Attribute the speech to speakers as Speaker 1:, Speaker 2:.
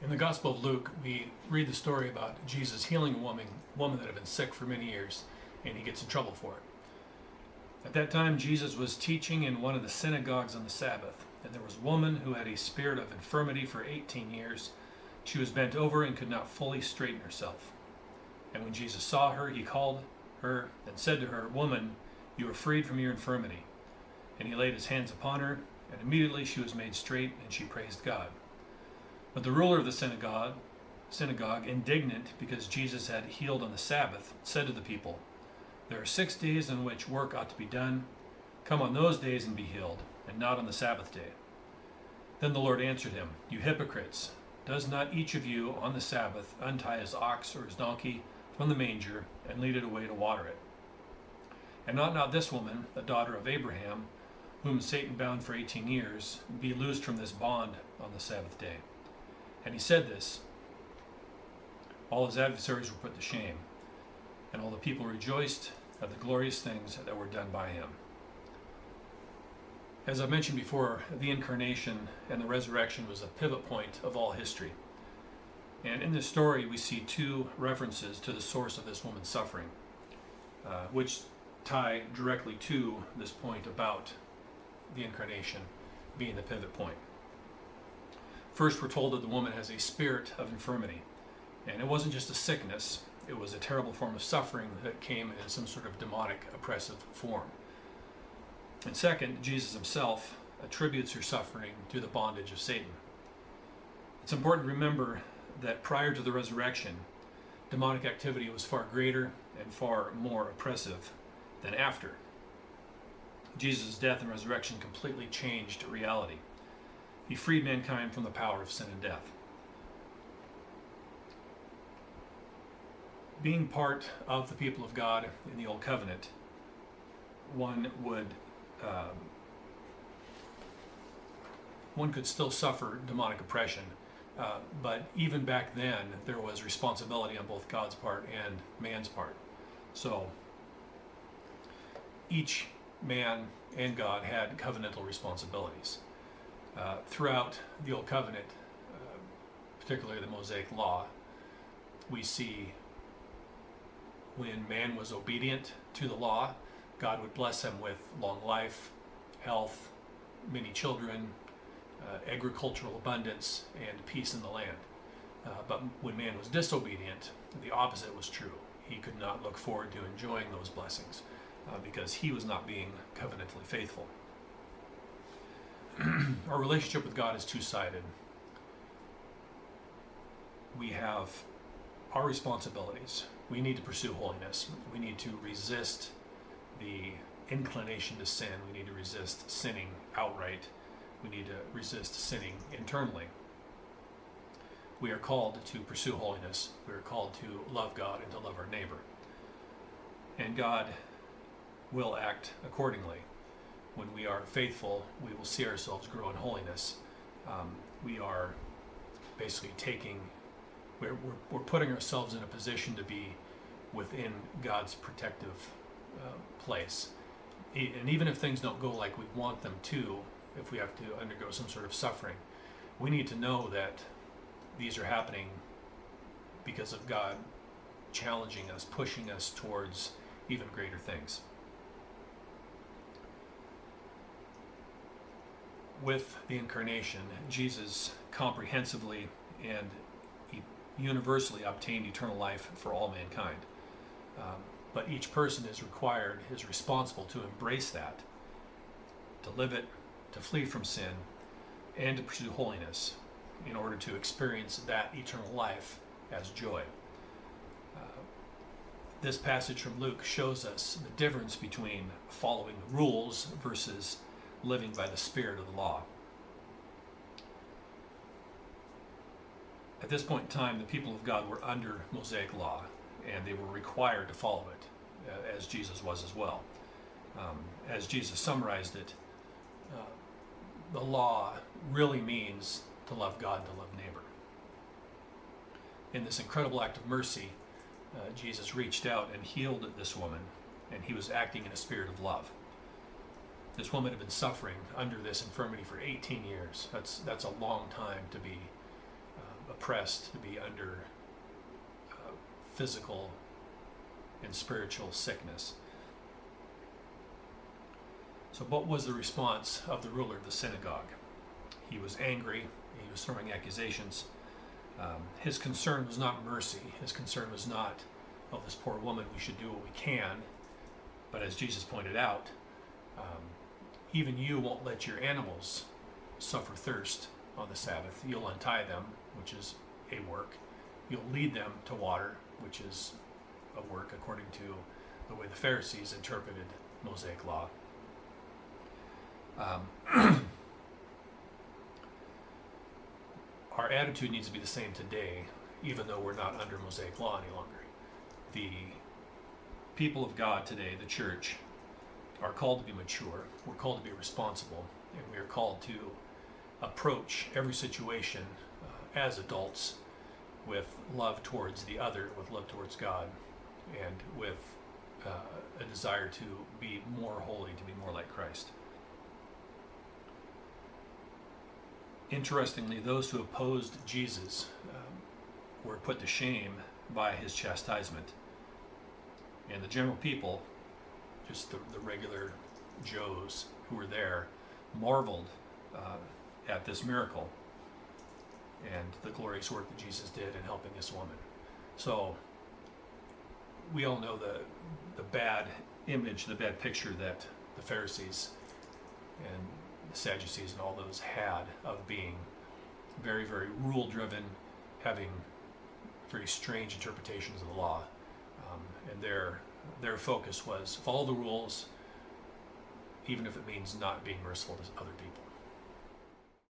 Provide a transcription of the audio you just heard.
Speaker 1: In the Gospel of Luke, we read the story about Jesus healing a woman that had been sick for many years, and he gets in trouble for it. At that time, Jesus was teaching in one of the synagogues on the Sabbath, and there was a woman who had a spirit of infirmity for 18 years. She was bent over and could not fully straighten herself. And when Jesus saw her, he called her and said to her, "Woman, you are freed from your infirmity." And he laid his hands upon her, and immediately she was made straight, and she praised God. But the ruler of the synagogue, indignant because Jesus had healed on the Sabbath, said to the people, "There are 6 days on which work ought to be done. Come on those days and be healed, and not on the Sabbath day." Then the Lord answered him, "You hypocrites, does not each of you on the Sabbath untie his ox or his donkey from the manger and lead it away to water it? And ought not this woman, the daughter of Abraham, whom Satan bound for 18 years, be loosed from this bond on the Sabbath day?" And he said this. All his adversaries were put to shame, and all the people rejoiced at the glorious things that were done by him. As I mentioned before, the incarnation and the resurrection was a pivot point of all history. And in this story, we see 2 references to the source of this woman's suffering, which tie directly to this point about the incarnation being the pivot point. First, we're told that the woman has a spirit of infirmity. And it wasn't just a sickness, it was a terrible form of suffering that came in some sort of demonic, oppressive form. And second, Jesus himself attributes her suffering to the bondage of Satan. It's important to remember that prior to the resurrection, demonic activity was far greater and far more oppressive than after. Jesus' death and resurrection completely changed reality. He freed mankind from the power of sin and death. Being part of the people of God in the Old Covenant, one could still suffer demonic oppression, but even back then there was responsibility on both God's part and man's part. So each man and God had covenantal responsibilities. Throughout the Old Covenant, particularly the Mosaic Law, we see when man was obedient to the law, God would bless him with long life, health, many children, agricultural abundance, and peace in the land. But when man was disobedient, the opposite was true. He could not look forward to enjoying those blessings because he was not being covenantally faithful. Our relationship with God is two-sided. We have our responsibilities. We need to pursue holiness. We need to resist the inclination to sin. We need to resist sinning outright. We need to resist sinning internally. We are called to pursue holiness. We are called to love God and to love our neighbor. And God will act accordingly. When we are faithful, we will see ourselves grow in holiness. We are basically we're putting ourselves in a position to be within God's protective place. And even if things don't go like we want them to, if we have to undergo some sort of suffering, we need to know that these are happening because of God challenging us, pushing us towards even greater things. With the incarnation, Jesus comprehensively and universally obtained eternal life for all mankind. But each person is responsible to embrace that, to live it, to flee from sin, and to pursue holiness in order to experience that eternal life as joy. This passage from Luke shows us the difference between following rules versus living by the spirit of the law. At this point in time, the people of God were under Mosaic law, and they were required to follow it, as Jesus was as well. As Jesus summarized it, the law really means to love God and to love neighbor. In this incredible act of mercy, Jesus reached out and healed this woman, and he was acting in a spirit of love. This woman had been suffering under this infirmity for 18 years. That's a long time to be oppressed, to be under physical and spiritual sickness. So what was the response of the ruler of the synagogue? He was angry. He was throwing accusations. His concern was not mercy. His concern was not, oh, this poor woman, we should do what we can. But as Jesus pointed out, even you won't let your animals suffer thirst on the Sabbath. You'll untie them, which is a work. You'll lead them to water, which is a work according to the way the Pharisees interpreted Mosaic law. Our attitude needs to be the same today, even though we're not under Mosaic law any longer. The people of God today, the church, are called to be mature. We're called to be responsible, and we are called to approach every situation as adults with love towards the other, with love towards God, and with a desire to be more holy, to be more like Christ. Interestingly, those who opposed Jesus were put to shame by his chastisement. And the general people, just the regular Joes who were there, marveled at this miracle and the glorious work that Jesus did in helping this woman. So we all know the bad image, the bad picture that the Pharisees and the Sadducees and all those had of being very, very rule-driven, having very strange interpretations of the law, and their focus was follow the rules, even if it means not being merciful to other people.